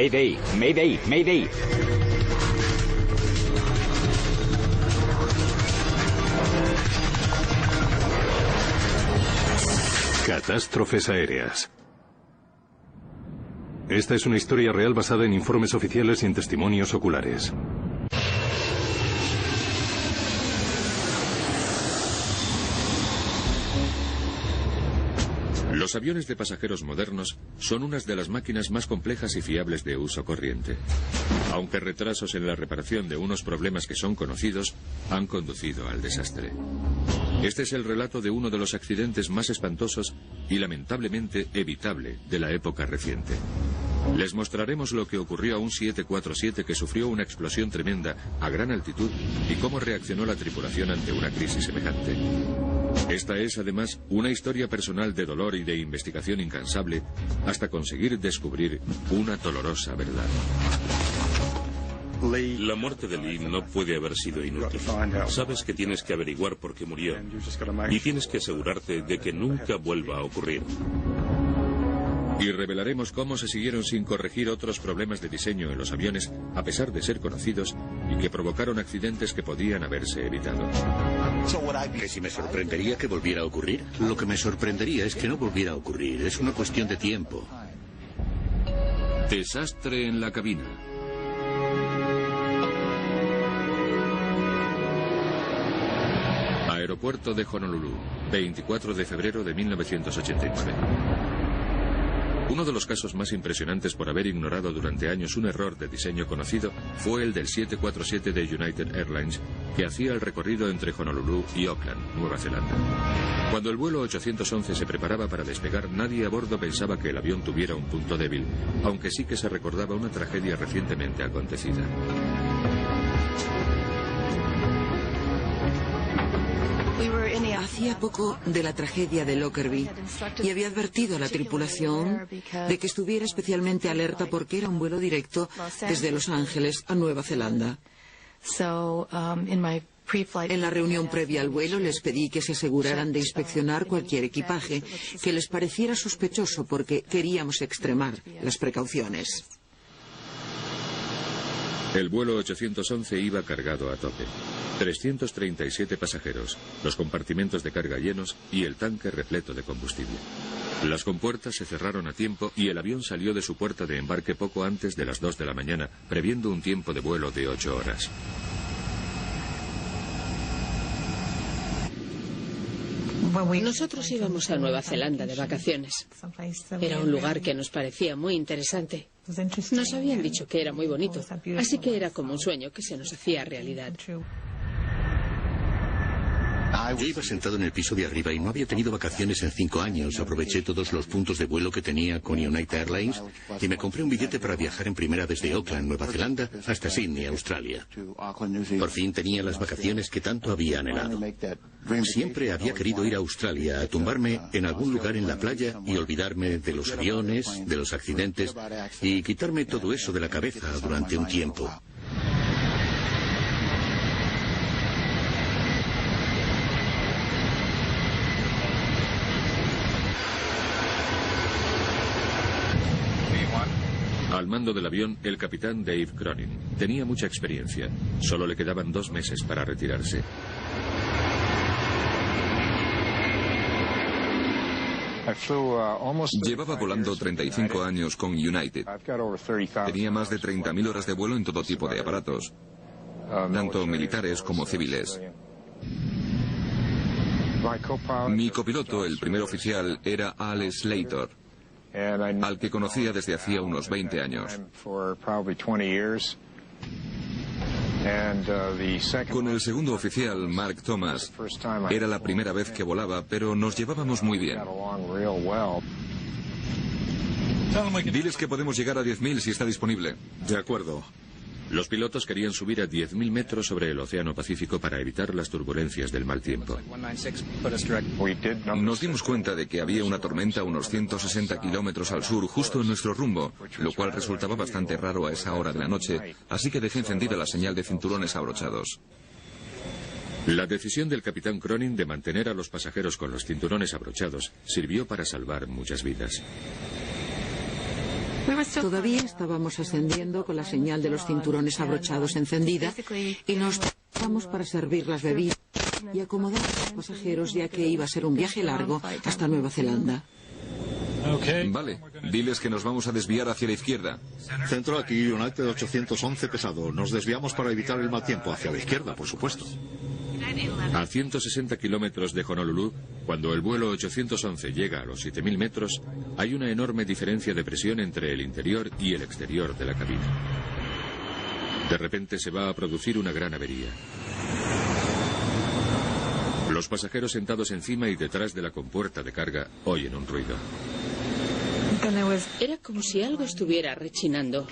Mayday, Mayday, Mayday. Catástrofes aéreas. Esta es una historia real basada en informes oficiales y en testimonios oculares. Los aviones de pasajeros modernos son unas de las máquinas más complejas y fiables de uso corriente. Aunque retrasos en la reparación de unos problemas que son conocidos han conducido al desastre. Este es el relato de uno de los accidentes más espantosos y lamentablemente evitable de la época reciente. Les mostraremos lo que ocurrió a un 747 que sufrió una explosión tremenda a gran altitud y cómo reaccionó la tripulación ante una crisis semejante. Esta es, además, una historia personal de dolor y de investigación incansable hasta conseguir descubrir una dolorosa verdad. La muerte de Lee no puede haber sido inútil. Sabes que tienes que averiguar por qué murió y tienes que asegurarte de que nunca vuelva a ocurrir. Y revelaremos cómo se siguieron sin corregir otros problemas de diseño en los aviones, a pesar de ser conocidos, y que provocaron accidentes que podían haberse evitado. ¿Que si me sorprendería que volviera a ocurrir? Lo que me sorprendería es que no volviera a ocurrir. Es una cuestión de tiempo. Desastre en la cabina. Aeropuerto de Honolulu, 24 de febrero de 1989. Uno de los casos más impresionantes por haber ignorado durante años un error de diseño conocido fue el del 747 de United Airlines, que hacía el recorrido entre Honolulu y Auckland, Nueva Zelanda. Cuando el vuelo 811 se preparaba para despegar, nadie a bordo pensaba que el avión tuviera un punto débil, aunque sí que se recordaba una tragedia recientemente acontecida. Hacía poco de la tragedia de Lockerbie y había advertido a la tripulación de que estuviera especialmente alerta porque era un vuelo directo desde Los Ángeles a Nueva Zelanda. En la reunión previa al vuelo les pedí que se aseguraran de inspeccionar cualquier equipaje que les pareciera sospechoso porque queríamos extremar las precauciones. El vuelo 811 iba cargado a tope. 337 pasajeros, los compartimentos de carga llenos y el tanque repleto de combustible. Las compuertas se cerraron a tiempo y el avión salió de su puerta de embarque poco antes de las 2 de la mañana, previendo un tiempo de vuelo de 8 horas. Nosotros íbamos a Nueva Zelanda de vacaciones. Era un lugar que nos parecía muy interesante. Nos habían dicho que era muy bonito, así que era como un sueño que se nos hacía realidad. Yo iba sentado en el piso de arriba y no había tenido vacaciones en 5 años. Aproveché todos los puntos de vuelo que tenía con United Airlines y me compré un billete para viajar en primera desde Auckland, Nueva Zelanda, hasta Sydney, Australia. Por fin tenía las vacaciones que tanto había anhelado. Siempre había querido ir a Australia, a tumbarme en algún lugar en la playa y olvidarme de los aviones, de los accidentes y quitarme todo eso de la cabeza durante un tiempo. Al mando del avión, el capitán Dave Cronin. Tenía mucha experiencia. Solo le quedaban 2 meses para retirarse. Llevaba volando 35 años con United. Tenía más de 30.000 horas de vuelo en todo tipo de aparatos, tanto militares como civiles. Mi copiloto, el primer oficial, era Al Slater, al que conocía desde hacía unos 20 años. Con el segundo oficial, Mark Thomas, era la primera vez que volaba, pero nos llevábamos muy bien. Diles que podemos llegar a 10.000 si está disponible. De acuerdo. Los pilotos querían subir a 10.000 metros sobre el Océano Pacífico para evitar las turbulencias del mal tiempo. Nos dimos cuenta de que había una tormenta a unos 160 kilómetros al sur, justo en nuestro rumbo, lo cual resultaba bastante raro a esa hora de la noche, así que dejé encendida la señal de cinturones abrochados. La decisión del capitán Cronin de mantener a los pasajeros con los cinturones abrochados sirvió para salvar muchas vidas. Todavía estábamos ascendiendo con la señal de los cinturones abrochados encendida y nos preparamos para servir las bebidas y acomodar a los pasajeros, ya que iba a ser un viaje largo hasta Nueva Zelanda. Vale, diles que nos vamos a desviar hacia la izquierda. Centro aquí, United 811 pesado. Nos desviamos para evitar el mal tiempo. Hacia la izquierda, por supuesto. A 160 kilómetros de Honolulu, cuando el vuelo 811 llega a los 7.000 metros, hay una enorme diferencia de presión entre el interior y el exterior de la cabina. De repente se va a producir una gran avería. Los pasajeros sentados encima y detrás de la compuerta de carga oyen un ruido. Era como si algo estuviera rechinando.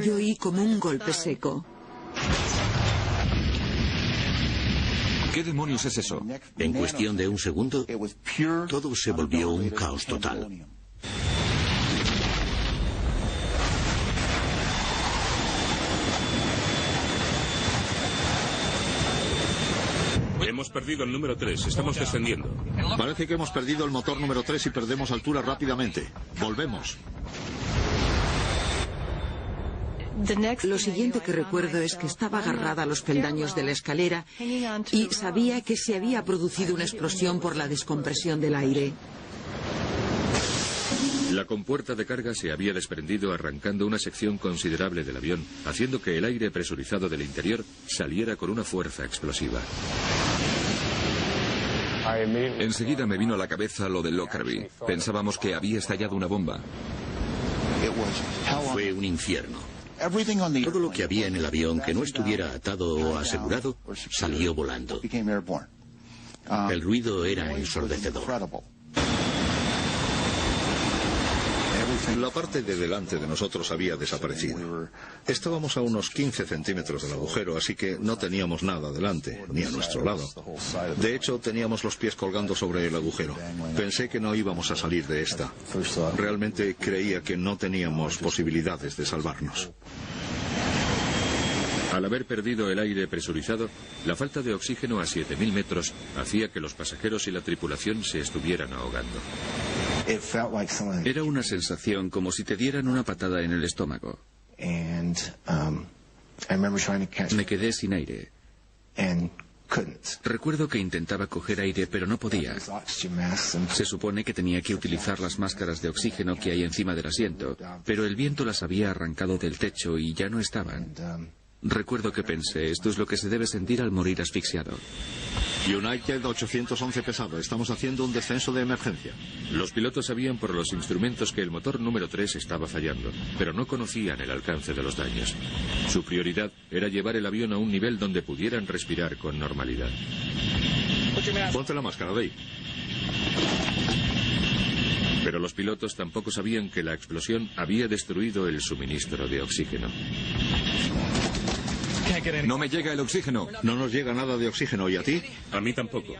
Yo oí como un golpe seco. ¿Qué demonios es eso? En cuestión de un segundo, todo se volvió un caos total. Hemos perdido el número 3. Estamos descendiendo. Parece que hemos perdido el motor número 3 y perdemos altura rápidamente. Volvemos. Lo siguiente que recuerdo es que estaba agarrada a los peldaños de la escalera y sabía que se había producido una explosión por la descompresión del aire. La compuerta de carga se había desprendido arrancando una sección considerable del avión, haciendo que el aire presurizado del interior saliera con una fuerza explosiva. Enseguida me vino a la cabeza lo de Lockerbie. Pensábamos que había estallado una bomba. Fue un infierno. Todo lo que había en el avión que no estuviera atado o asegurado salió volando. El ruido era ensordecedor. La parte de delante de nosotros había desaparecido. Estábamos a unos 15 centímetros del agujero, así que no teníamos nada delante, ni a nuestro lado. De hecho, teníamos los pies colgando sobre el agujero. Pensé que no íbamos a salir de esta. Realmente creía que no teníamos posibilidades de salvarnos. Al haber perdido el aire presurizado, la falta de oxígeno a 7.000 metros hacía que los pasajeros y la tripulación se estuvieran ahogando. Era una sensación como si te dieran una patada en el estómago. Me quedé sin aire. Recuerdo que intentaba coger aire, pero no podía. Se supone que tenía que utilizar las máscaras de oxígeno que hay encima del asiento, pero el viento las había arrancado del techo y ya no estaban. Recuerdo que pensé, esto es lo que se debe sentir al morir asfixiado. United 811 pesado, estamos haciendo un descenso de emergencia. Los pilotos sabían por los instrumentos que el motor número 3 estaba fallando, pero no conocían el alcance de los daños. Su prioridad era llevar el avión a un nivel donde pudieran respirar con normalidad. Ponte la máscara, Dave. Pero los pilotos tampoco sabían que la explosión había destruido el suministro de oxígeno. No me llega el oxígeno. No nos llega nada de oxígeno, ¿y a ti? A mí tampoco.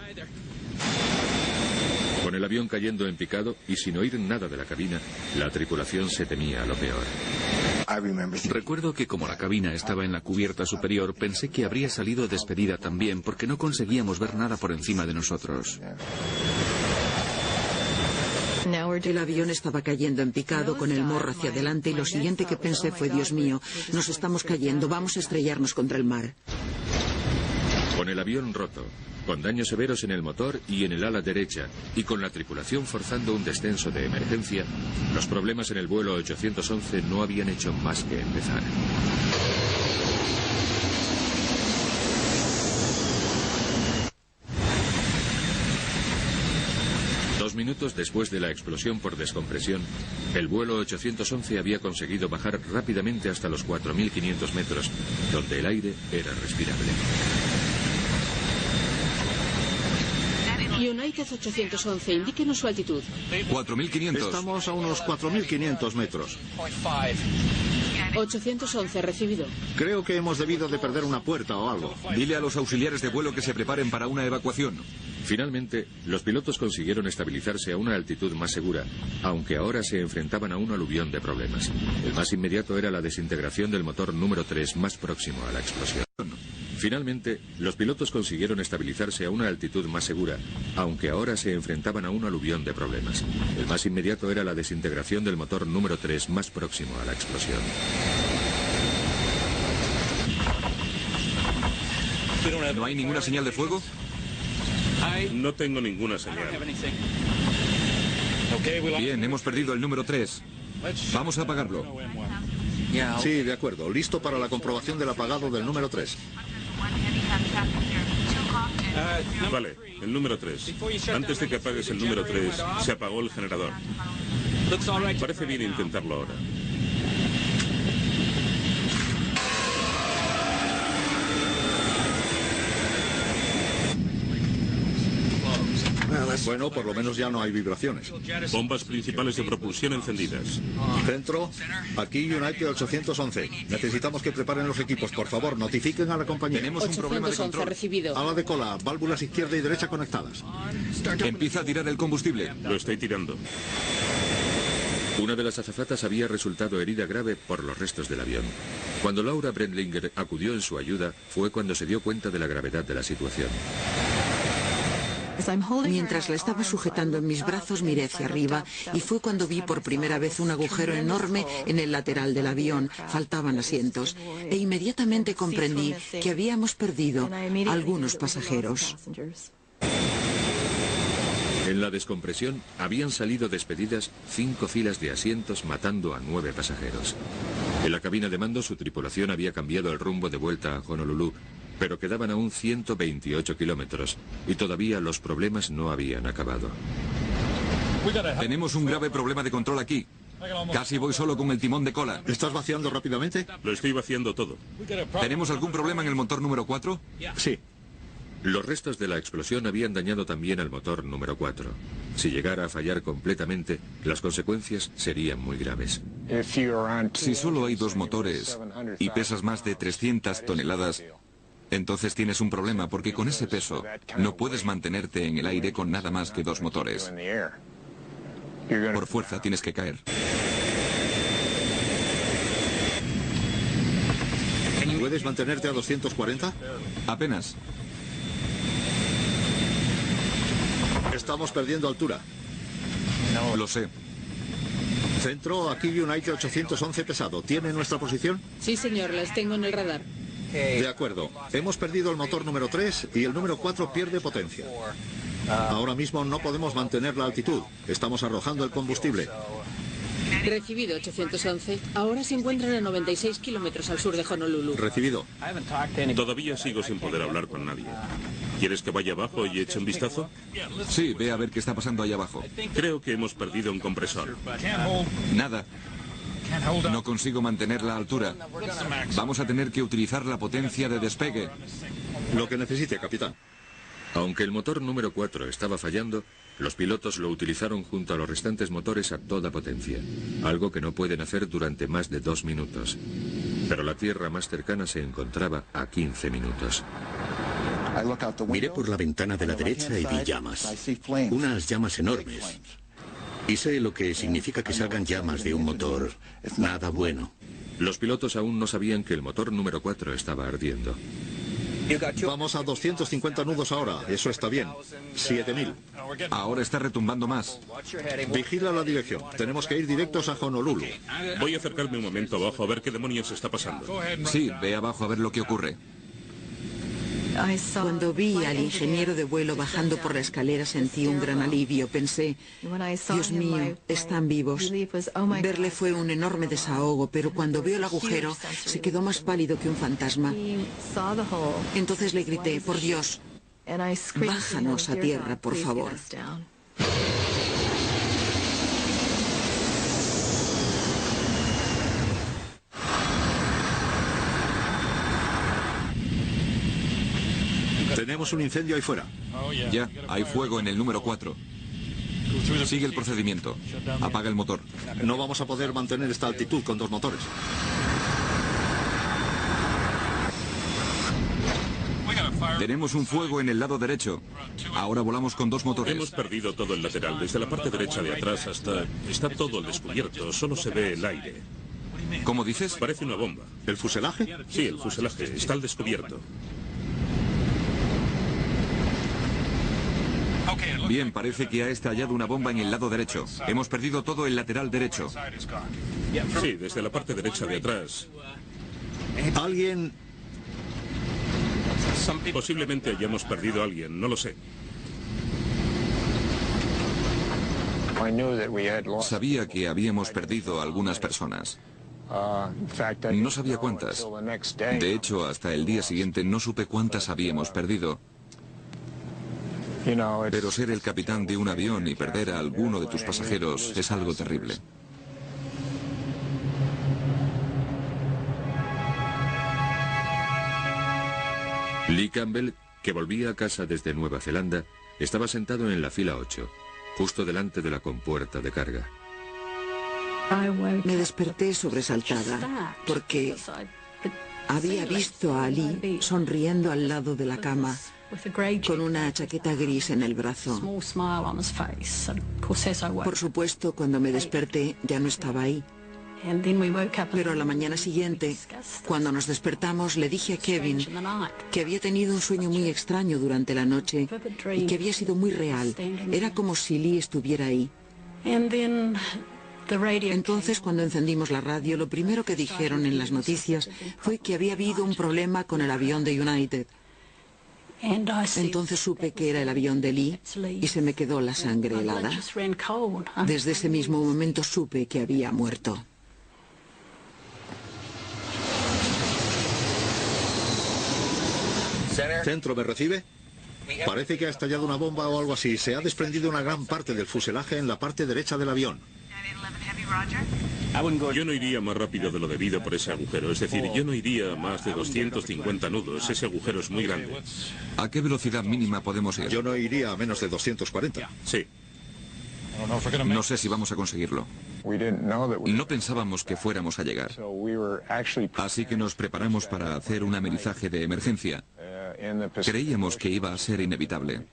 Con el avión cayendo en picado y sin oír nada de la cabina, la tripulación se temía lo peor. Recuerdo que como la cabina estaba en la cubierta superior, pensé que habría salido despedida también porque no conseguíamos ver nada por encima de nosotros. El avión estaba cayendo en picado con el morro hacia adelante y lo siguiente que pensé fue, Dios mío, nos estamos cayendo, vamos a estrellarnos contra el mar. Con el avión roto, con daños severos en el motor y en el ala derecha, y con la tripulación forzando un descenso de emergencia, los problemas en el vuelo 811 no habían hecho más que empezar. Dos minutos después de la explosión por descompresión, el vuelo 811 había conseguido bajar rápidamente hasta los 4.500 metros, donde el aire era respirable. United 811, indíquenos su altitud. 4.500. Estamos a unos 4.500 metros. 811, recibido. Creo que hemos debido de perder una puerta o algo. Dile a los auxiliares de vuelo que se preparen para una evacuación. Finalmente, los pilotos consiguieron estabilizarse a una altitud más segura, aunque ahora se enfrentaban a un aluvión de problemas. El más inmediato era la desintegración del motor número 3 más próximo a la explosión. Finalmente, los pilotos consiguieron estabilizarse a una altitud más segura, aunque ahora se enfrentaban a un aluvión de problemas. El más inmediato era la desintegración del motor número 3 más próximo a la explosión. ¿No hay ninguna señal de fuego? No tengo ninguna señal. Bien, hemos perdido el número 3. Vamos a apagarlo. Sí, de acuerdo. Listo para la comprobación del apagado del número 3. Vale, el número 3. Antes de que apagues el número 3, se apagó el generador. Parece bien intentarlo ahora. Bueno, por lo menos ya no hay vibraciones. Bombas principales de propulsión encendidas. Centro, aquí United 811. Necesitamos que preparen los equipos. Por favor, notifiquen a la compañía. Tenemos un problema de control. Recibido. Ala de cola, válvulas izquierda y derecha conectadas. Empieza a tirar el combustible. Lo estoy tirando. Una de las azafatas había resultado herida grave por los restos del avión. Cuando Laura Brendlinger acudió en su ayuda, fue cuando se dio cuenta de la gravedad de la situación. Mientras la estaba sujetando en mis brazos, miré hacia arriba y fue cuando vi por primera vez un agujero enorme en el lateral del avión. Faltaban asientos e inmediatamente comprendí que habíamos perdido a algunos pasajeros. En la descompresión habían salido despedidas 5 filas de asientos, matando a 9 pasajeros. En la cabina de mando su tripulación había cambiado el rumbo de vuelta a Honolulu, pero quedaban aún 128 kilómetros y todavía los problemas no habían acabado. Tenemos un grave problema de control aquí. Casi voy solo con el timón de cola. ¿Estás vaciando rápidamente? Lo estoy vaciando todo. ¿Tenemos algún problema en el motor número 4? Sí. Los restos de la explosión habían dañado también al motor número 4. Si llegara a fallar completamente, las consecuencias serían muy graves. Si solo hay 2 motores y pesas más de 300 toneladas, entonces tienes un problema porque con ese peso no puedes mantenerte en el aire con nada más que 2 motores. Por fuerza tienes que caer. ¿Puedes mantenerte a 240? Apenas. Estamos perdiendo altura. Lo sé. Centro, aquí United 811 pesado. ¿Tiene nuestra posición? Sí, señor, las tengo en el radar. De acuerdo. Hemos perdido el motor número 3 y el número 4 pierde potencia. Ahora mismo no podemos mantener la altitud. Estamos arrojando el combustible. Recibido, 811. Ahora se encuentran a 96 kilómetros al sur de Honolulu. Recibido. Todavía sigo sin poder hablar con nadie. ¿Quieres que vaya abajo y eche un vistazo? Sí, ve a ver qué está pasando ahí abajo. Creo que hemos perdido un compresor. Nada. No consigo mantener la altura. Vamos a tener que utilizar la potencia de despegue. Lo que necesite, capitán. Aunque el motor número 4 estaba fallando, los pilotos lo utilizaron junto a los restantes motores a toda potencia, algo que no pueden hacer durante más de 2 minutos. Pero la tierra más cercana se encontraba a 15 minutos. Miré por la ventana de la derecha y vi llamas. Unas llamas enormes. Y sé lo que significa que salgan llamas de un motor. Nada bueno. Los pilotos aún no sabían que el motor número 4 estaba ardiendo. Vamos a 250 nudos ahora. Eso está bien. 7000. Ahora está retumbando más. Vigila la dirección. Tenemos que ir directos a Honolulu. Voy a acercarme un momento abajo a ver qué demonios está pasando. Sí, ve abajo a ver lo que ocurre. Cuando vi al ingeniero de vuelo bajando por la escalera sentí un gran alivio. Pensé, Dios mío, están vivos. Verle fue un enorme desahogo, pero cuando vio el agujero se quedó más pálido que un fantasma. Entonces le grité, por Dios, bájanos a tierra, por favor. Tenemos un incendio ahí fuera. Ya, hay fuego en el número 4. Sigue el procedimiento. Apaga el motor. No vamos a poder mantener esta altitud con 2 motores. Tenemos un fuego en el lado derecho. Ahora volamos con 2 motores. Hemos perdido todo el lateral. Desde la parte derecha de atrás hasta... Está todo al descubierto. Solo se ve el aire. ¿Cómo dices? Parece una bomba. ¿El fuselaje? Sí, el fuselaje. Está al descubierto. Bien, parece que ha estallado una bomba en el lado derecho. Hemos perdido todo el lateral derecho. Sí, desde la parte derecha de atrás. Alguien... Posiblemente hayamos perdido a alguien, no lo sé. Sabía que habíamos perdido a algunas personas. No sabía cuántas. De hecho, hasta el día siguiente no supe cuántas habíamos perdido. Pero ser el capitán de un avión y perder a alguno de tus pasajeros es algo terrible. Lee Campbell, que volvía a casa desde Nueva Zelanda, estaba sentado en la fila 8, justo delante de la compuerta de carga. Me desperté sobresaltada porque había visto a Ali sonriendo al lado de la cama con una chaqueta gris en el brazo. Por supuesto, cuando me desperté ya no estaba ahí. Pero a la mañana siguiente, cuando nos despertamos, le dije a Kevin que había tenido un sueño muy extraño durante la noche y que había sido muy real. Era como si Lee estuviera ahí. Entonces, cuando encendimos la radio, lo primero que dijeron en las noticias fue que había habido un problema con el avión de United. Entonces supe que era el avión de Lee y se me quedó la sangre helada. Desde ese mismo momento supe que había muerto. ¿Centro me recibe? Parece que ha estallado una bomba o algo así. Se ha desprendido una gran parte del fuselaje en la parte derecha del avión. Yo no iría más rápido de lo debido por ese agujero. Es decir, yo no iría a más de 250 nudos. Ese agujero es muy grande. ¿A qué velocidad mínima podemos ir? Yo no iría a menos de 240. Sí. No sé si vamos a conseguirlo. No pensábamos que fuéramos a llegar. Así que nos preparamos para hacer un amenizaje de emergencia. Creíamos que iba a ser inevitable.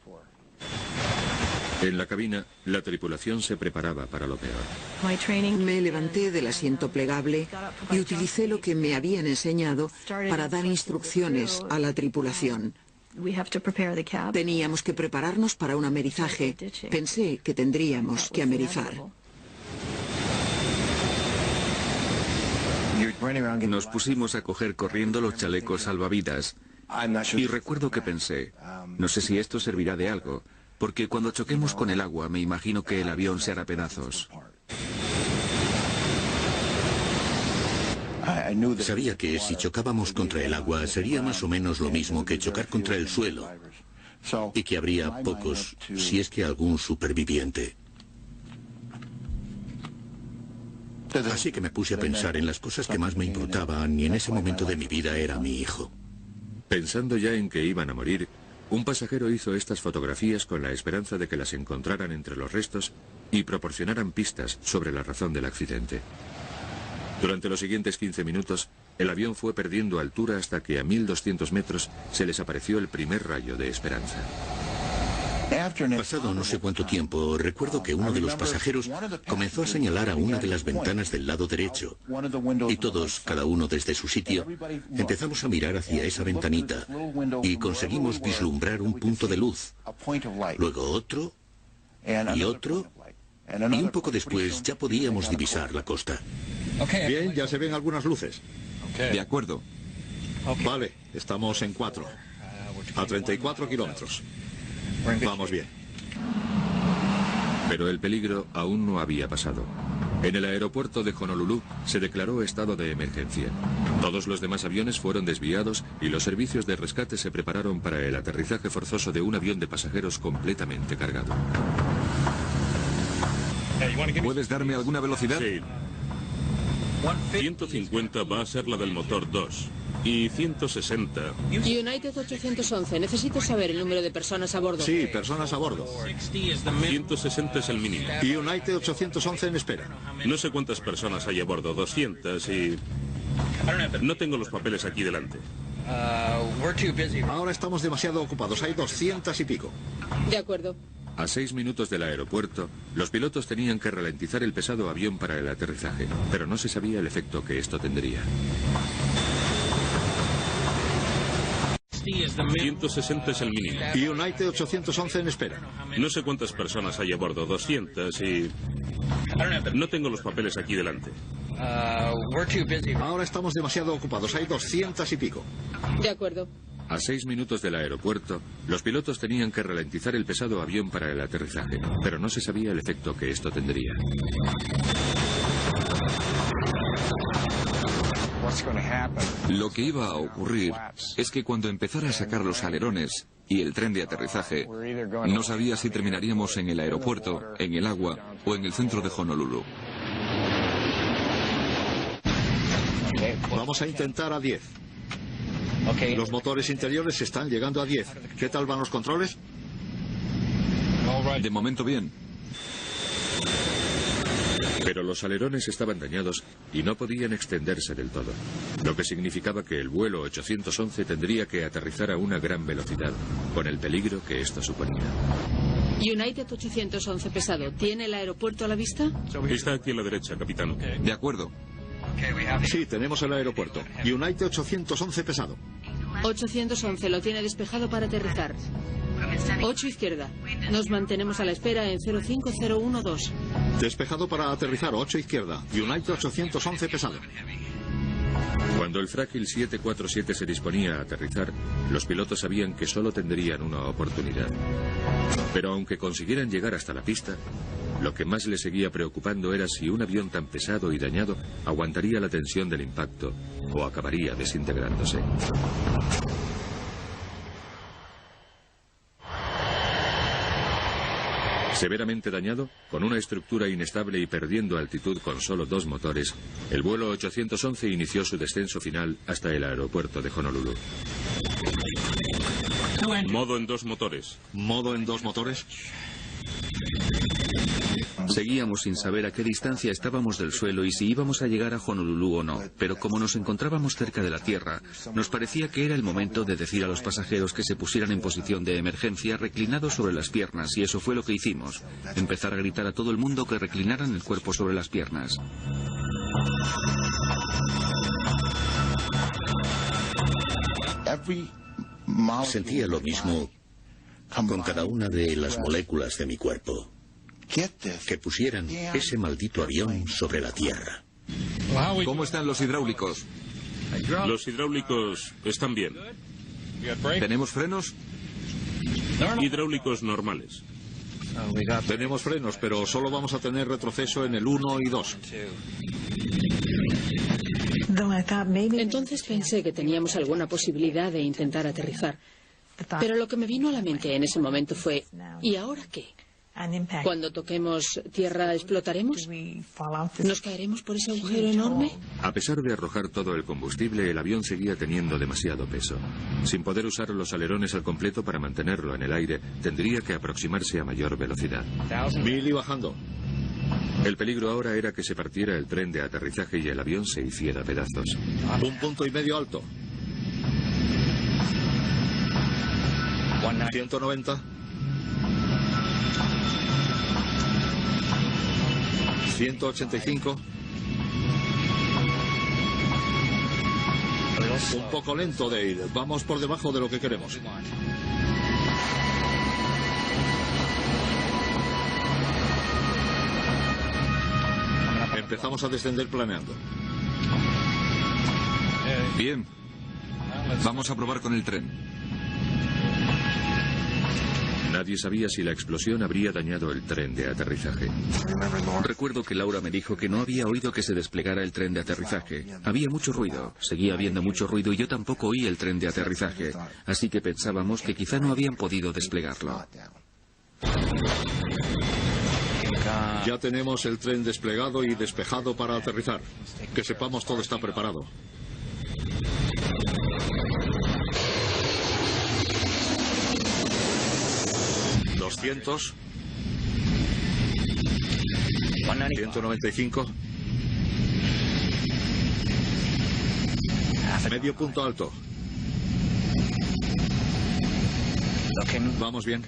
En la cabina, la tripulación se preparaba para lo peor. Me levanté del asiento plegable y utilicé lo que me habían enseñado para dar instrucciones a la tripulación. Teníamos que prepararnos para un amerizaje. Pensé que tendríamos que amerizar. Nos pusimos a coger corriendo los chalecos salvavidas. Y recuerdo que pensé, no sé si esto servirá de algo, porque cuando choquemos con el agua me imagino que el avión se hará pedazos. Sabía que si chocábamos contra el agua sería más o menos lo mismo que chocar contra el suelo y que habría pocos, si es que algún superviviente. Así que me puse a pensar en las cosas que más me importaban y en ese momento de mi vida era mi hijo. Pensando ya en que iban a morir, un pasajero hizo estas fotografías con la esperanza de que las encontraran entre los restos y proporcionaran pistas sobre la razón del accidente. Durante los siguientes 15 minutos, el avión fue perdiendo altura hasta que a 1200 metros se les apareció el primer rayo de esperanza. Pasado no sé cuánto tiempo, recuerdo que uno de los pasajeros comenzó a señalar a una de las ventanas del lado derecho y todos, cada uno desde su sitio, empezamos a mirar hacia esa ventanita y conseguimos vislumbrar un punto de luz, luego otro y otro y un poco después ya podíamos divisar la costa. Bien, ya se ven algunas luces. De acuerdo. Vale, estamos en 4. A 34 kilómetros. Vamos bien. Pero el peligro aún no había pasado. En el aeropuerto de Honolulu se declaró estado de emergencia. Todos los demás aviones fueron desviados y los servicios de rescate se prepararon para el aterrizaje forzoso de un avión de pasajeros completamente cargado. ¿Puedes darme alguna velocidad? Sí. 150 va a ser la del motor 2. Y 160. United 811, necesito saber el número de personas a bordo. Sí, personas a bordo. 160 es el mínimo. Y United 811 en espera. No sé cuántas personas hay a bordo, 200 y... No tengo los papeles aquí delante. Ahora estamos demasiado ocupados, hay 200 y pico. De acuerdo. A 6 minutos del aeropuerto, los pilotos tenían que ralentizar el pesado avión para el aterrizaje, pero no se sabía el efecto que esto tendría. 160 es el mínimo. Y United 811 en espera. No sé cuántas personas hay a bordo, 200 y... No tengo los papeles aquí delante. Ahora estamos demasiado ocupados, hay 200 y pico. De acuerdo. A 6 minutos del aeropuerto, los pilotos tenían que ralentizar el pesado avión para el aterrizaje, pero no se sabía el efecto que esto tendría. Lo que iba a ocurrir es que cuando empezara a sacar los alerones y el tren de aterrizaje, no sabía si terminaríamos en el aeropuerto, en el agua o en el centro de Honolulu. Vamos a intentar a 10. Los motores interiores están llegando a 10. ¿Qué tal van los controles? De momento bien. Pero los alerones estaban dañados y no podían extenderse del todo, lo que significaba que el vuelo 811 tendría que aterrizar a una gran velocidad, con el peligro que esto suponía. United 811 pesado, ¿tiene el aeropuerto a la vista? Está aquí a la derecha, capitán. De acuerdo. Sí, tenemos el aeropuerto. United 811 pesado. 811 lo tiene despejado para aterrizar. 8 izquierda. Nos mantenemos a la espera en 05012. Despejado para aterrizar, 8 izquierda. United 811 pesado. Cuando el Frágil 747 se disponía a aterrizar, los pilotos sabían que solo tendrían una oportunidad. Pero aunque consiguieran llegar hasta la pista, lo que más les seguía preocupando era si un avión tan pesado y dañado aguantaría la tensión del impacto o acabaría desintegrándose. Severamente dañado, con una estructura inestable y perdiendo altitud con solo 2 motores, el vuelo 811 inició su descenso final hasta el aeropuerto de Honolulu. Modo en 2 motores. ¿Modo en 2 motores? Seguíamos sin saber a qué distancia estábamos del suelo y si íbamos a llegar a Honolulu o no, pero como nos encontrábamos cerca de la tierra, nos parecía que era el momento de decir a los pasajeros que se pusieran en posición de emergencia reclinados sobre las piernas, y eso fue lo que hicimos. Empezar a gritar a todo el mundo que reclinaran el cuerpo sobre las piernas. Sentía lo mismo con cada una de las moléculas de mi cuerpo. Que pusieran ese maldito avión sobre la tierra. ¿Cómo están los hidráulicos? Los hidráulicos están bien. ¿Tenemos frenos? Hidráulicos normales. Tenemos frenos, pero solo vamos a tener retroceso en el 1 y 2. Entonces pensé que teníamos alguna posibilidad de intentar aterrizar. Pero lo que me vino a la mente en ese momento fue, ¿y ahora qué? Cuando toquemos tierra, ¿explotaremos? ¿Nos caeremos por ese agujero enorme? A pesar de arrojar todo el combustible, el avión seguía teniendo demasiado peso. Sin poder usar los alerones al completo para mantenerlo en el aire, tendría que aproximarse a mayor velocidad. Billy bajando. El peligro ahora era que se partiera el tren de aterrizaje y el avión se hiciera pedazos. 1,5 puntos alto. 190. 185. Un poco lento, Dale. Vamos por debajo de lo que queremos. Empezamos a descender planeando. Bien. Vamos a probar con el tren. Nadie sabía si la explosión habría dañado el tren de aterrizaje. Recuerdo que Laura me dijo que no había oído que se desplegara el tren de aterrizaje. Había mucho ruido, seguía habiendo mucho ruido y yo tampoco oí el tren de aterrizaje. Así que pensábamos que quizá no habían podido desplegarlo. Ya tenemos el tren desplegado y despejado para aterrizar. Que sepamos todo está preparado. ¿200? 195. Medio punto alto. Vamos bien.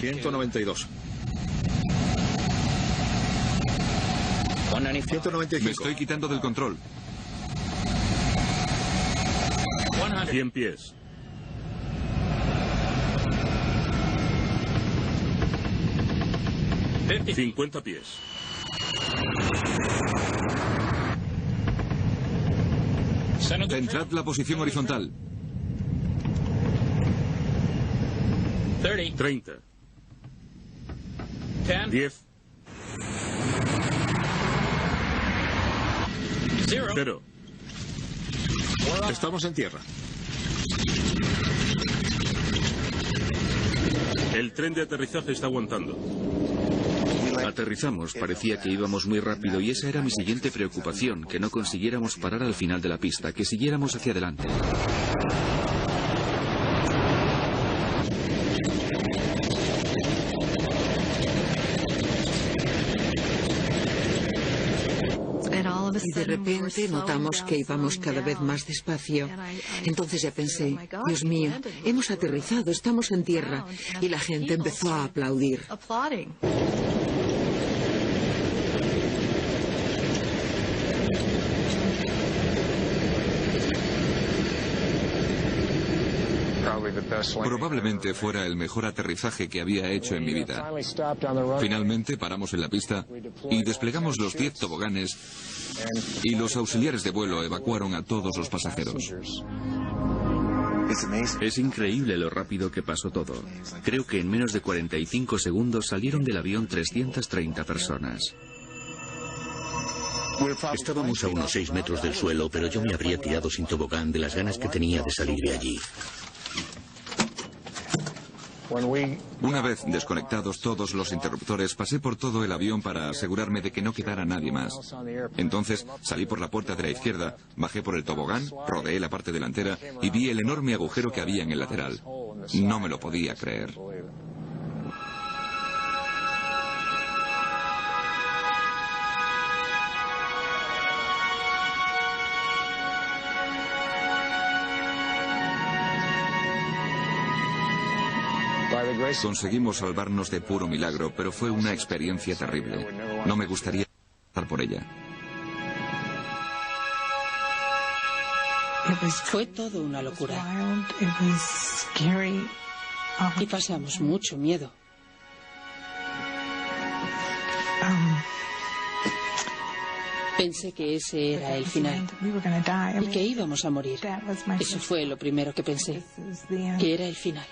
192. 195. Me estoy quitando del control. 100 pies. 50 pies. 30. Centrad la posición horizontal. 30. 10. 0. Estamos en tierra. El tren de aterrizaje está aguantando. Aterrizamos, parecía que íbamos muy rápido y esa era mi siguiente preocupación, que no consiguiéramos parar al final de la pista, que siguiéramos hacia adelante. Y de repente notamos que íbamos cada vez más despacio. Entonces ya pensé, Dios mío, hemos aterrizado, estamos en tierra. Y la gente empezó a aplaudir. Probablemente fuera el mejor aterrizaje que había hecho en mi vida. Finalmente paramos en la pista y desplegamos los 10 toboganes y los auxiliares de vuelo evacuaron a todos los pasajeros. Es increíble lo rápido que pasó todo. Creo que en menos de 45 segundos salieron del avión 330 personas. Estábamos a unos 6 metros del suelo, pero yo me habría tirado sin tobogán de las ganas que tenía de salir de allí. Una vez desconectados todos los interruptores, pasé por todo el avión para asegurarme de que no quedara nadie más. Entonces salí por la puerta de la izquierda, bajé por el tobogán, rodeé la parte delantera y vi el enorme agujero que había en el lateral. No me lo podía creer. Conseguimos salvarnos de puro milagro, pero fue una experiencia terrible. No me gustaría pasar por ella. Fue todo una locura. Y pasamos mucho miedo. Pensé que ese era el final y que íbamos a morir. Eso fue lo primero que pensé, que era el final.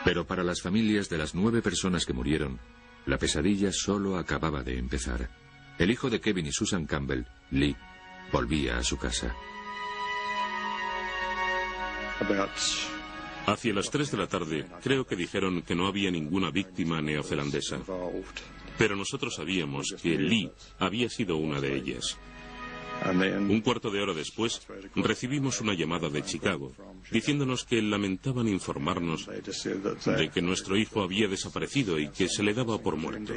Pero para las familias de las 9 personas que murieron, la pesadilla solo acababa de empezar. El hijo de Kevin y Susan Campbell, Lee, volvía a su casa. Hacia las 3 de la tarde, creo que dijeron que no había ninguna víctima neozelandesa. Pero nosotros sabíamos que Lee había sido una de ellas. Un cuarto de hora después, recibimos una llamada de Chicago, diciéndonos que lamentaban informarnos de que nuestro hijo había desaparecido y que se le daba por muerto.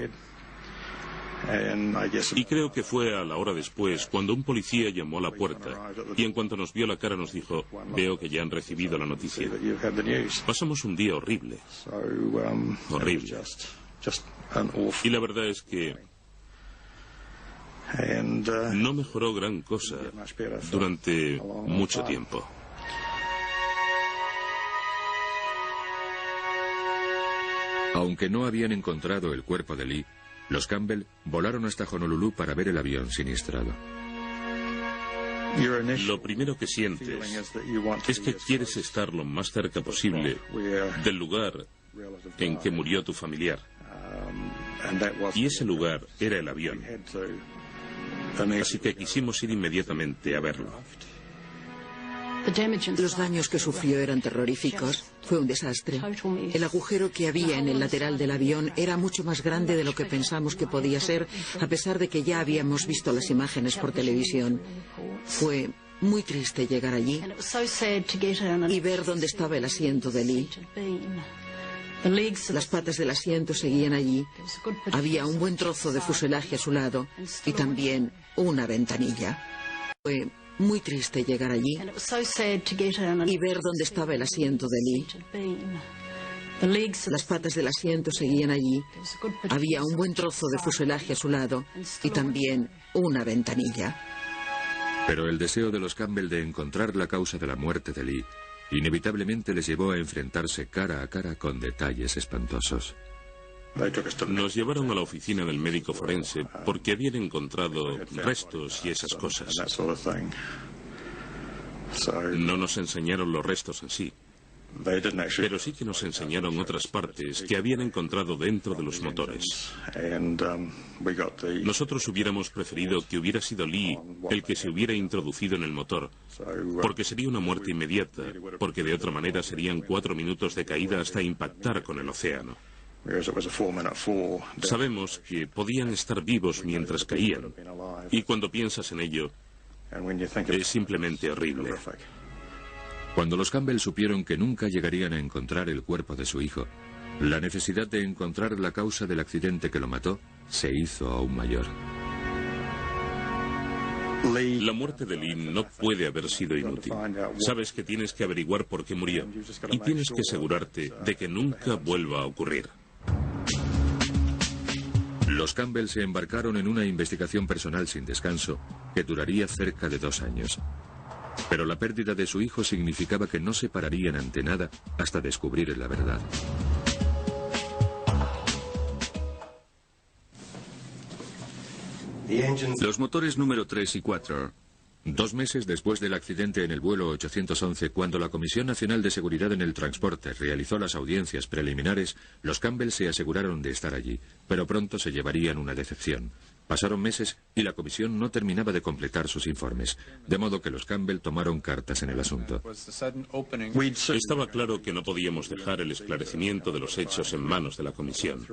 Y creo que fue a la hora después cuando un policía llamó a la puerta y en cuanto nos vio la cara nos dijo, veo que ya han recibido la noticia. Pasamos un día horrible. Horrible. Y la verdad es que no mejoró gran cosa durante mucho tiempo. Aunque no habían encontrado el cuerpo de Lee, los Campbell volaron hasta Honolulu para ver el avión siniestrado. Lo primero que sientes es que quieres estar lo más cerca posible del lugar en que murió tu familiar. Y ese lugar era el avión. Así que quisimos ir inmediatamente a verlo. Los daños que sufrió eran terroríficos. Fue un desastre. El agujero que había en el lateral del avión era mucho más grande de lo que pensamos que podía ser, a pesar de que ya habíamos visto las imágenes por televisión. Fue muy triste llegar allí y ver dónde estaba el asiento de Lee. Las patas del asiento seguían allí. Había un buen trozo de fuselaje a su lado y también una ventanilla. Fue muy triste llegar allí y ver dónde estaba el asiento de Lee. Las patas del asiento seguían allí. Había un buen trozo de fuselaje a su lado y también una ventanilla. Pero el deseo de los Campbell de encontrar la causa de la muerte de Lee inevitablemente les llevó a enfrentarse cara a cara con detalles espantosos. Nos llevaron a la oficina del médico forense porque habían encontrado restos y esas cosas. No nos enseñaron los restos en sí, pero sí que nos enseñaron otras partes que habían encontrado dentro de los motores. Nosotros hubiéramos preferido que hubiera sido Lee el que se hubiera introducido en el motor, porque sería una muerte inmediata, porque de otra manera serían 4 minutos de caída hasta impactar con el océano. Sabemos que podían estar vivos mientras caían, y cuando piensas en ello, es simplemente horrible. Cuando los Campbell supieron que nunca llegarían a encontrar el cuerpo de su hijo, la necesidad de encontrar la causa del accidente que lo mató se hizo aún mayor. La muerte de Lee no puede haber sido inútil. Sabes que tienes que averiguar por qué murió y tienes que asegurarte de que nunca vuelva a ocurrir. Los Campbell se embarcaron en una investigación personal sin descanso que duraría cerca de 2 años. Pero la pérdida de su hijo significaba que no se pararían ante nada hasta descubrir la verdad. Los motores número 3 y 4. 2 meses después del accidente en el vuelo 811, cuando la Comisión Nacional de Seguridad en el Transporte realizó las audiencias preliminares, los Campbell se aseguraron de estar allí, pero pronto se llevarían una decepción. Pasaron meses y la comisión no terminaba de completar sus informes, de modo que los Campbell tomaron cartas en el asunto. Estaba claro que no podíamos dejar el esclarecimiento de los hechos en manos de la comisión.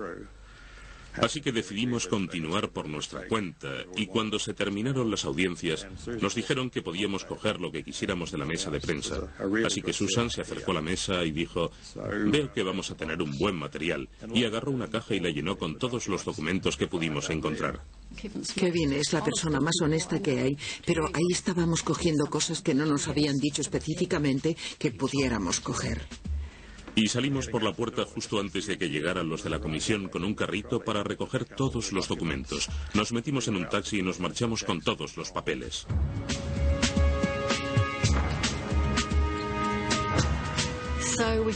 Así que decidimos continuar por nuestra cuenta y cuando se terminaron las audiencias nos dijeron que podíamos coger lo que quisiéramos de la mesa de prensa. Así que Susan se acercó a la mesa y dijo, veo que vamos a tener un buen material, y agarró una caja y la llenó con todos los documentos que pudimos encontrar. Kevin es la persona más honesta que hay, pero ahí estábamos cogiendo cosas que no nos habían dicho específicamente que pudiéramos coger. Y salimos por la puerta justo antes de que llegaran los de la comisión con un carrito para recoger todos los documentos. Nos metimos en un taxi y nos marchamos con todos los papeles.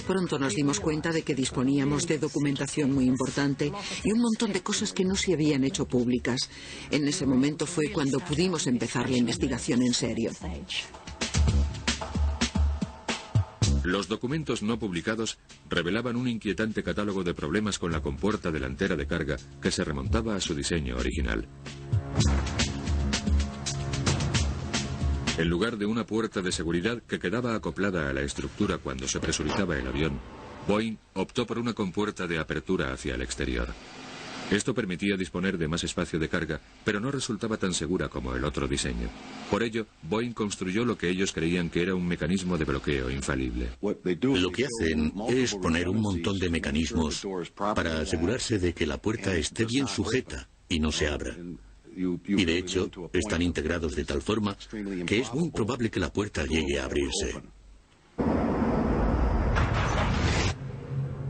Pronto nos dimos cuenta de que disponíamos de documentación muy importante y un montón de cosas que no se habían hecho públicas. En ese momento fue cuando pudimos empezar la investigación en serio. Los documentos no publicados revelaban un inquietante catálogo de problemas con la compuerta delantera de carga que se remontaba a su diseño original. En lugar de una puerta de seguridad que quedaba acoplada a la estructura cuando se presurizaba el avión, Boeing optó por una compuerta de apertura hacia el exterior. Esto permitía disponer de más espacio de carga, pero no resultaba tan segura como el otro diseño. Por ello, Boeing construyó lo que ellos creían que era un mecanismo de bloqueo infalible. Lo que hacen es poner un montón de mecanismos para asegurarse de que la puerta esté bien sujeta y no se abra. Y de hecho, están integrados de tal forma que es muy probable que la puerta llegue a abrirse.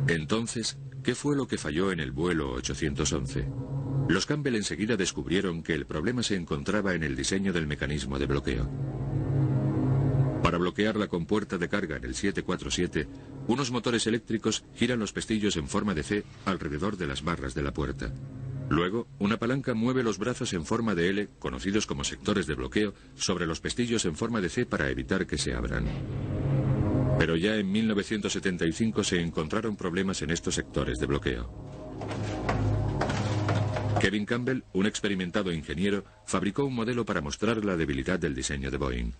Entonces, ¿qué fue lo que falló en el vuelo 811? Los Campbell enseguida descubrieron que el problema se encontraba en el diseño del mecanismo de bloqueo. Para bloquear la compuerta de carga en el 747, unos motores eléctricos giran los pestillos en forma de C alrededor de las barras de la puerta. Luego, una palanca mueve los brazos en forma de L, conocidos como sectores de bloqueo, sobre los pestillos en forma de C para evitar que se abran. Pero ya en 1975 se encontraron problemas en estos sectores de bloqueo. Kevin Campbell, un experimentado ingeniero, fabricó un modelo para mostrar la debilidad del diseño de Boeing.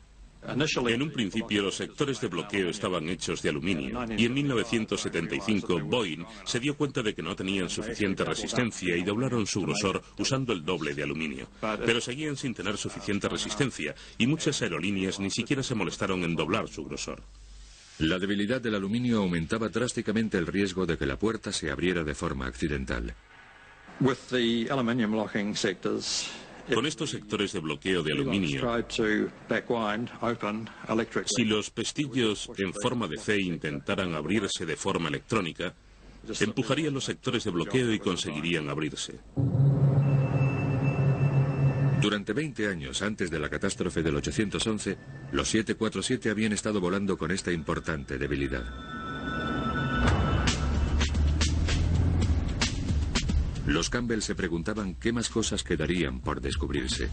En un principio los sectores de bloqueo estaban hechos de aluminio y en 1975 Boeing se dio cuenta de que no tenían suficiente resistencia y doblaron su grosor usando el doble de aluminio. Pero seguían sin tener suficiente resistencia y muchas aerolíneas ni siquiera se molestaron en doblar su grosor. La debilidad del aluminio aumentaba drásticamente el riesgo de que la puerta se abriera de forma accidental. Con estos sectores de bloqueo de aluminio, si los pestillos en forma de C intentaran abrirse de forma electrónica, empujarían los sectores de bloqueo y conseguirían abrirse. Durante 20 años antes de la catástrofe del 811, los 747 habían estado volando con esta importante debilidad. Los Campbell se preguntaban qué más cosas quedarían por descubrirse,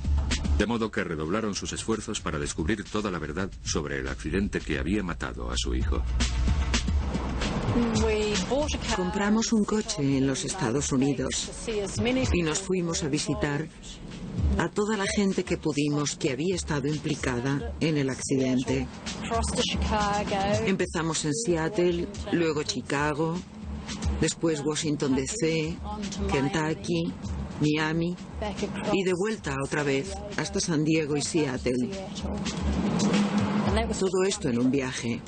de modo que redoblaron sus esfuerzos para descubrir toda la verdad sobre el accidente que había matado a su hijo. Compramos un coche en los Estados Unidos y nos fuimos a visitar a toda la gente que pudimos que había estado implicada en el accidente. Empezamos en Seattle, luego Chicago, después Washington D.C., Kentucky, Miami y de vuelta otra vez hasta San Diego y Seattle. Todo esto en un viaje.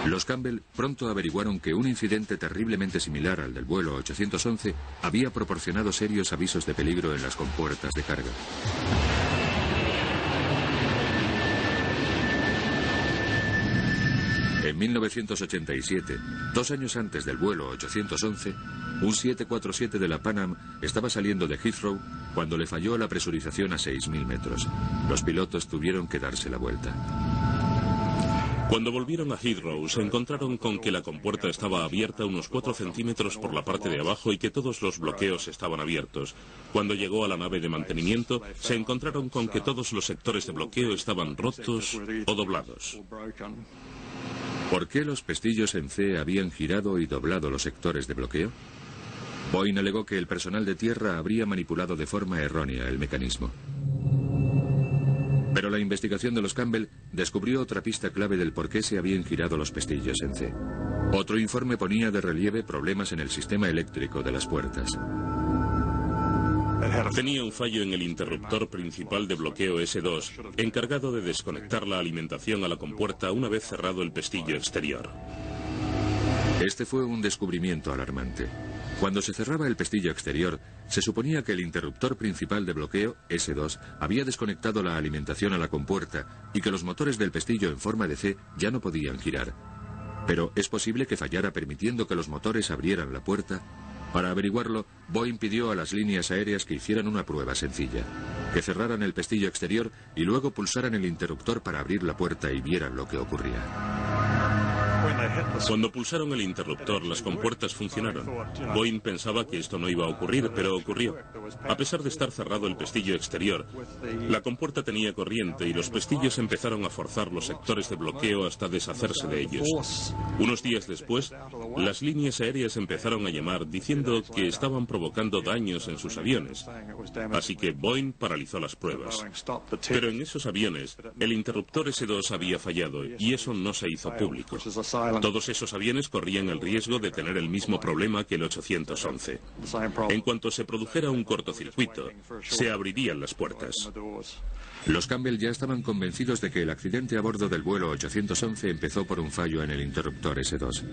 Los Campbell pronto averiguaron que un incidente terriblemente similar al del vuelo 811 había proporcionado serios avisos de peligro en las compuertas de carga. En 1987, 2 años antes del vuelo 811, un 747 de la Pan Am estaba saliendo de Heathrow cuando le falló la presurización a 6.000 metros. Los pilotos tuvieron que darse la vuelta. Cuando volvieron a Heathrow, se encontraron con que la compuerta estaba abierta unos 4 centímetros por la parte de abajo y que todos los bloqueos estaban abiertos. Cuando llegó a la nave de mantenimiento, se encontraron con que todos los sectores de bloqueo estaban rotos o doblados. ¿Por qué los pestillos en C habían girado y doblado los sectores de bloqueo? Boeing alegó que el personal de tierra habría manipulado de forma errónea el mecanismo. Pero la investigación de los Campbell descubrió otra pista clave del por qué se habían girado los pestillos en C. Otro informe ponía de relieve problemas en el sistema eléctrico de las puertas. Tenía un fallo en el interruptor principal de bloqueo S2, encargado de desconectar la alimentación a la compuerta una vez cerrado el pestillo exterior. Este fue un descubrimiento alarmante. Cuando se cerraba el pestillo exterior, se suponía que el interruptor principal de bloqueo, S2, había desconectado la alimentación a la compuerta y que los motores del pestillo en forma de C ya no podían girar. Pero es posible que fallara permitiendo que los motores abrieran la puerta. Para averiguarlo, Boeing pidió a las líneas aéreas que hicieran una prueba sencilla, que cerraran el pestillo exterior y luego pulsaran el interruptor para abrir la puerta y vieran lo que ocurría. Cuando pulsaron el interruptor, las compuertas funcionaron. Boeing pensaba que esto no iba a ocurrir, pero ocurrió. A pesar de estar cerrado el pestillo exterior, la compuerta tenía corriente y los pestillos empezaron a forzar los sectores de bloqueo hasta deshacerse de ellos. Unos días después, las líneas aéreas empezaron a llamar diciendo que estaban provocando daños en sus aviones. Así que Boeing paralizó las pruebas. Pero en esos aviones, el interruptor S2 había fallado y eso no se hizo público. Todos esos aviones corrían el riesgo de tener el mismo problema que el 811. En cuanto se produjera un cortocircuito, se abrirían las puertas. Los Campbell ya estaban convencidos de que el accidente a bordo del vuelo 811 empezó por un fallo en el interruptor S2.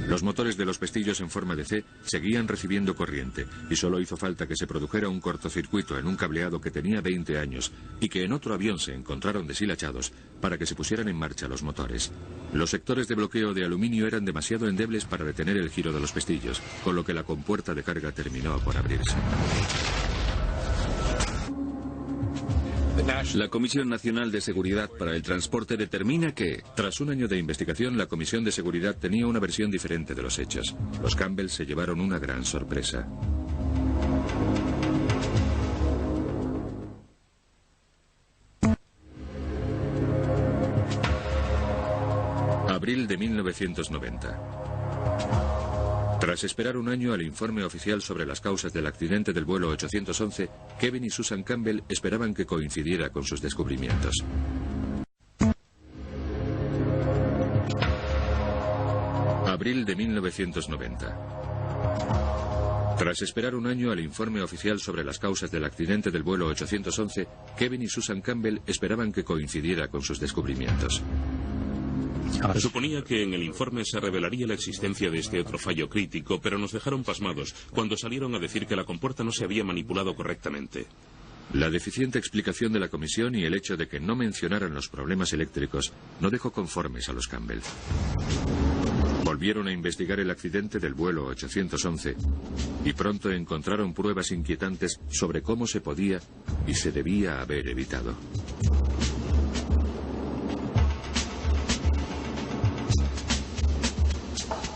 Los motores de los pestillos en forma de C seguían recibiendo corriente y solo hizo falta que se produjera un cortocircuito en un cableado que tenía 20 años y que en otro avión se encontraron deshilachados para que se pusieran en marcha los motores. Los sectores de bloqueo de aluminio eran demasiado endebles para detener el giro de los pestillos, con lo que la compuerta de carga terminó por abrirse. La Comisión Nacional de Seguridad para el Transporte determina que, tras un año de investigación, la Comisión de Seguridad tenía una versión diferente de los hechos. Los Campbell se llevaron una gran sorpresa. Abril de 1990. Tras esperar un año al informe oficial sobre las causas del accidente del vuelo 811, Kevin y Susan Campbell esperaban que coincidiera con sus descubrimientos. Abril de 1990. Tras esperar un año al informe oficial sobre las causas del accidente del vuelo 811, Kevin y Susan Campbell esperaban que coincidiera con sus descubrimientos. Suponía que en el informe se revelaría la existencia de este otro fallo crítico, pero nos dejaron pasmados cuando salieron a decir que la compuerta no se había manipulado correctamente. La deficiente explicación de la comisión y el hecho de que no mencionaran los problemas eléctricos no dejó conformes a los Campbell. Volvieron a investigar el accidente del vuelo 811 y pronto encontraron pruebas inquietantes sobre cómo se podía y se debía haber evitado.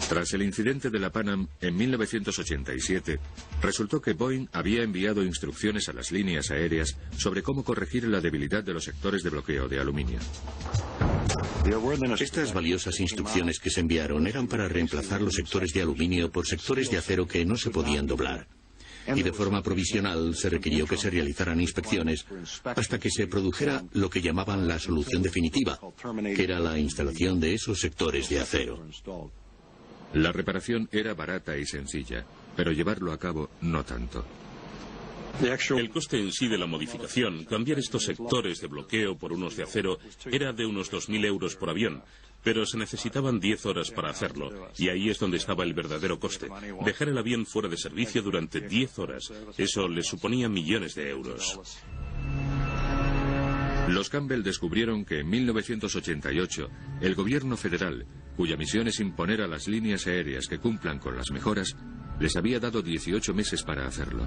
Tras el incidente de la Pan Am en 1987, resultó que Boeing había enviado instrucciones a las líneas aéreas sobre cómo corregir la debilidad de los sectores de bloqueo de aluminio. Estas valiosas instrucciones que se enviaron eran para reemplazar los sectores de aluminio por sectores de acero que no se podían doblar. Y de forma provisional se requirió que se realizaran inspecciones hasta que se produjera lo que llamaban la solución definitiva, que era la instalación de esos sectores de acero. La reparación era barata y sencilla, pero llevarlo a cabo no tanto. El coste en sí de la modificación, cambiar estos sectores de bloqueo por unos de acero, era de unos 2.000 euros por avión, pero se necesitaban 10 horas para hacerlo, y ahí es donde estaba el verdadero coste. Dejar el avión fuera de servicio durante 10 horas, eso le suponía millones de euros. Los Campbell descubrieron que en 1988 el gobierno federal, cuya misión es imponer a las líneas aéreas que cumplan con las mejoras, les había dado 18 meses para hacerlo.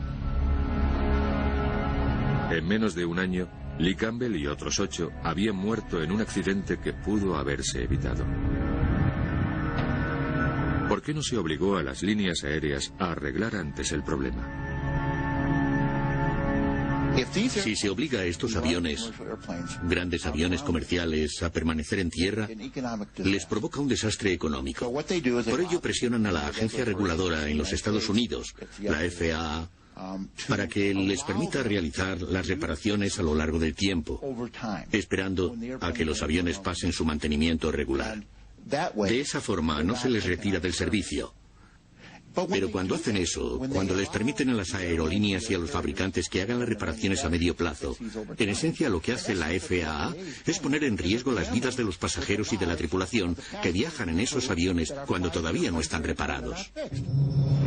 En menos de un año, Lee Campbell y otros 8 habían muerto en un accidente que pudo haberse evitado. ¿Por qué no se obligó a las líneas aéreas a arreglar antes el problema? Si se obliga a estos aviones, grandes aviones comerciales, a permanecer en tierra, les provoca un desastre económico. Por ello presionan a la agencia reguladora en los Estados Unidos, la FAA, para que les permita realizar las reparaciones a lo largo del tiempo, esperando a que los aviones pasen su mantenimiento regular. De esa forma no se les retira del servicio. Pero cuando hacen eso, cuando les permiten a las aerolíneas y a los fabricantes que hagan las reparaciones a medio plazo, en esencia lo que hace la FAA es poner en riesgo las vidas de los pasajeros y de la tripulación que viajan en esos aviones cuando todavía no están reparados.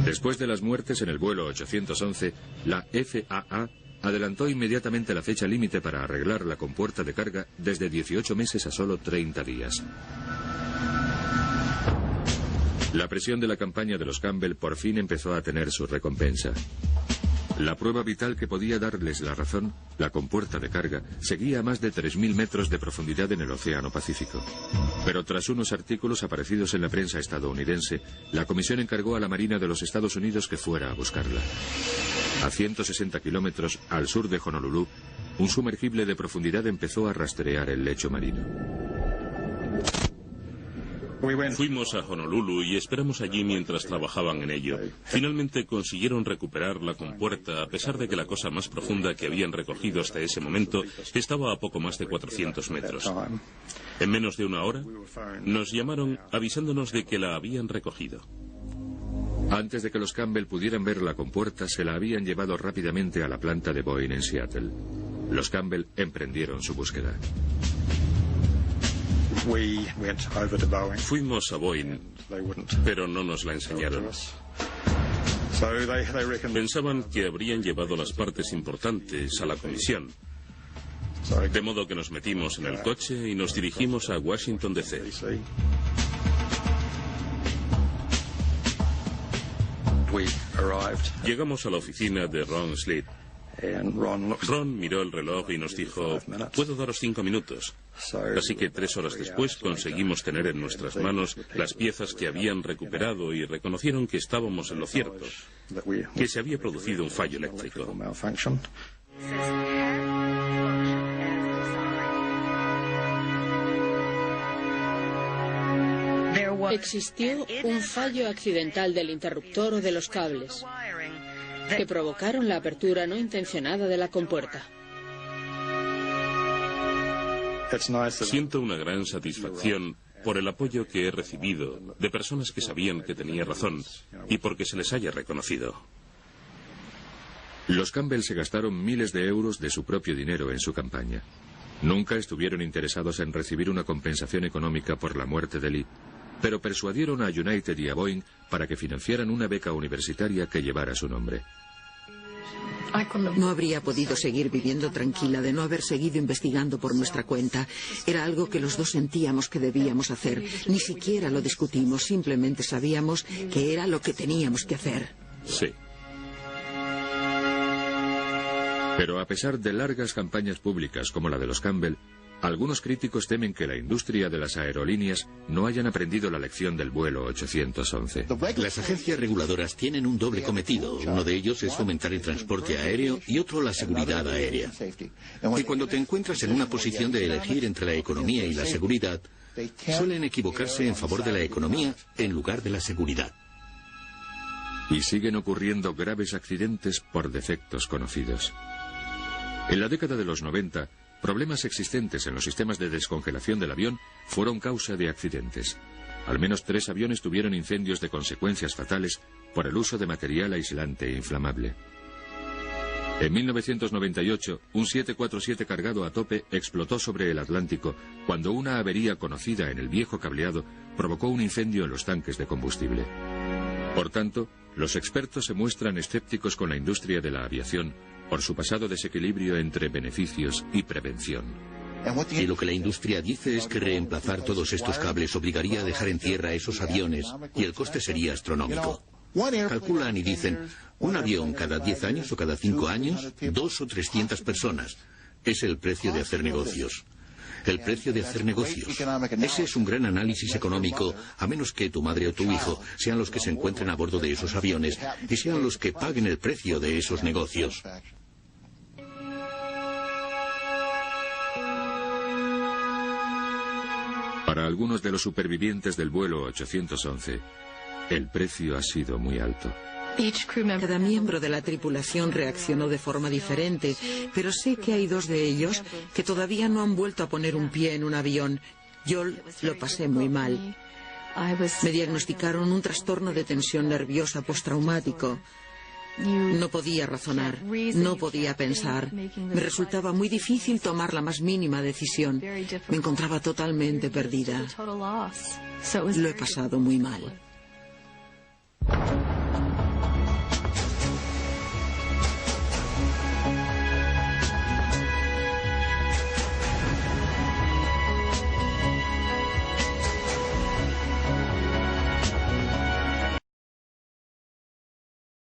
Después de las muertes en el vuelo 811, la FAA adelantó inmediatamente la fecha límite para arreglar la compuerta de carga desde 18 meses a solo 30 días. La presión de la campaña de los Campbell por fin empezó a tener su recompensa. La prueba vital que podía darles la razón, la compuerta de carga, seguía a más de 3.000 metros de profundidad en el Océano Pacífico. Pero tras unos artículos aparecidos en la prensa estadounidense, la comisión encargó a la Marina de los Estados Unidos que fuera a buscarla. A 160 kilómetros al sur de Honolulu, un sumergible de profundidad empezó a rastrear el lecho marino. Fuimos a Honolulu y esperamos allí mientras trabajaban en ello. Finalmente consiguieron recuperar la compuerta a pesar de que la cosa más profunda que habían recogido hasta ese momento estaba a poco más de 400 metros. En menos de una hora nos llamaron avisándonos de que la habían recogido. Antes de que los Campbell pudieran ver la compuerta, se la habían llevado rápidamente a la planta de Boeing en Seattle. Los Campbell emprendieron su búsqueda. Fuimos a Boeing, pero no nos la enseñaron. Pensaban que habrían llevado las partes importantes a la comisión. De modo que nos metimos en el coche y nos dirigimos a Washington, D.C. Llegamos a la oficina de Ron Sleet. Ron miró el reloj y nos dijo, puedo daros 5 minutos. Así que 3 horas después conseguimos tener en nuestras manos las piezas que habían recuperado y reconocieron que estábamos en lo cierto, que se había producido un fallo eléctrico. Existió un fallo accidental del interruptor o de los cables que provocaron la apertura no intencionada de la compuerta. Siento una gran satisfacción por el apoyo que he recibido de personas que sabían que tenía razón y porque se les haya reconocido. Los Campbell se gastaron miles de euros de su propio dinero en su campaña. Nunca estuvieron interesados en recibir una compensación económica por la muerte de Lee, pero persuadieron a United y a Boeing para que financiaran una beca universitaria que llevara su nombre. No habría podido seguir viviendo tranquila de no haber seguido investigando por nuestra cuenta. Era algo que los dos sentíamos que debíamos hacer. Ni siquiera lo discutimos, simplemente sabíamos que era lo que teníamos que hacer. Sí. Pero a pesar de largas campañas públicas como la de los Campbell, algunos críticos temen que la industria de las aerolíneas no hayan aprendido la lección del vuelo 811. Las agencias reguladoras tienen un doble cometido. Uno de ellos es fomentar el transporte aéreo y otro la seguridad aérea. Y cuando te encuentras en una posición de elegir entre la economía y la seguridad, suelen equivocarse en favor de la economía en lugar de la seguridad. Y siguen ocurriendo graves accidentes por defectos conocidos. En la década de los 90, problemas existentes en los sistemas de descongelación del avión fueron causa de accidentes. Al menos 3 aviones tuvieron incendios de consecuencias fatales por el uso de material aislante e inflamable. En 1998, un 747 cargado a tope explotó sobre el Atlántico cuando una avería conocida en el viejo cableado provocó un incendio en los tanques de combustible. Por tanto, los expertos se muestran escépticos con la industria de la aviación por su pasado desequilibrio entre beneficios y prevención. Y lo que la industria dice es que reemplazar todos estos cables obligaría a dejar en tierra esos aviones y el coste sería astronómico. Calculan y dicen, un avión cada 10 años o cada 5 años, 2 o 300 personas. Es el precio de hacer negocios. El precio de hacer negocios. Ese es un gran análisis económico, a menos que tu madre o tu hijo sean los que se encuentren a bordo de esos aviones y sean los que paguen el precio de esos negocios. Para algunos de los supervivientes del vuelo 811, el precio ha sido muy alto. Cada miembro de la tripulación reaccionó de forma diferente, pero sé que hay 2 de ellos que todavía no han vuelto a poner un pie en un avión. Yo lo pasé muy mal. Me diagnosticaron un trastorno de tensión nerviosa postraumático. No podía razonar, no podía pensar. Me resultaba muy difícil tomar la más mínima decisión. Me encontraba totalmente perdida. Lo he pasado muy mal.